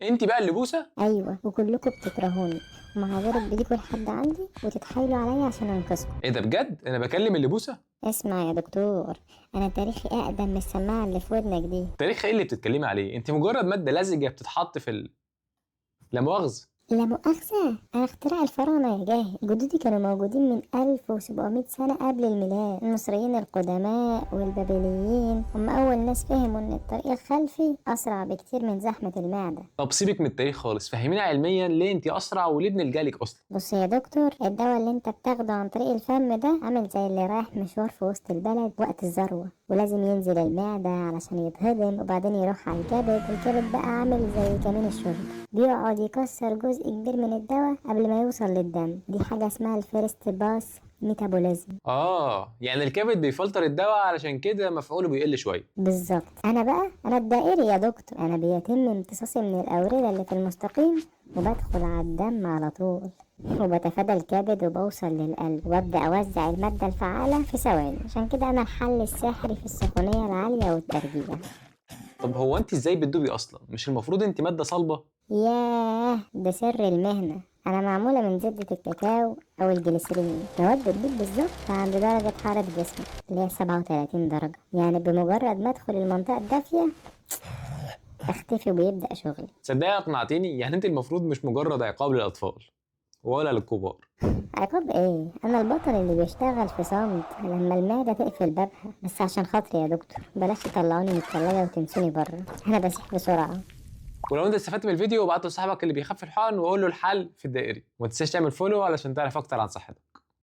انت بقى اللي بوسه؟ ايوه، وكلكم بتكرهوني ومع ذلك بتيجوا لحد عندي وتتحايلوا عليا عشان انقذكم. ايه ده بجد؟ انا بكلم اللي بوسه؟ اسمع يا دكتور، انا تاريخي اقدم من السماعه اللي في ودنك دي. تاريخ ايه اللي بتتكلمي عليه؟ انت مجرد ماده لزجه بتتحط في لا مؤاخذه. لا مؤاخذة، أنا اختراع الفراعنة يا جاهل. جدودي كانوا موجودين من 1700 سنة قبل الميلاد. المصريين القدماء والبابليين هم أول ناس فهموا إن الطريق الخلفي أسرع بكتير من زحمة المعدة. طب سيبك من التاريخ خالص، فهمينا علميا ليه انت اسرع وليه ابن الجالك اصلا. بص يا دكتور، الدواء اللي انت بتاخده عن طريق الفم ده عامل زي اللي رايح مشوار في وسط البلد وقت الذروة، ولازم ينزل المعدة علشان يتهضم وبعدين يروح على الكبد. الكبد بقى عامل زي كمين الشرب، بيقعد يكسر جزء كبير من الدواء قبل ما يوصل للدم. دي حاجة اسمها الفيرست باس ميتابوليزم. يعني الكبد بيفلتر الدواء علشان كده مفعوله بيقل شويه. بالظبط. انا الدائري يا دكتور، انا بيتم امتصاصي من الاوردة اللي في المستقيم وبدخل على الدم على طول، وبتفادى الكبد وبوصل للقلب وابدا اوزع المادة الفعالة في ثواني. عشان كده انا الحل السحري في السخونية العالية والترجيع. طب هو انت ازاي بتدوبي اصلا؟ مش المفروض انت ماده صلبه؟ ياه، ده سر المهنة. أنا معمولة من زبدة الكاكاو أو الجليسرين، مواد بتدوب بالظبط عند درجة حرارة جسمك اللي هي 37 درجة. يعني بمجرد ما أدخل المنطقة الدافية أختفي وبيبدأ شغلي. تصدقي اقنعتيني، يعني انت المفروض مش مجرد عقاب للاطفال ولا للكبار. عقاب إيه؟ أنا البطل اللي بيشتغل في صمت لما المعدة تقفل بابها. بس عشان خاطري يا دكتور بلاش تطلعوني من التلاجة وتنسوني بره، أنا بسيح بسرعة. ولو انت استفدت من الفيديو ابعته لصاحبك اللي بيخاف الحقن وقول له الحل في الدائري، وما تنساش تعمل فولو علشان تعرف اكتر عن صحتك.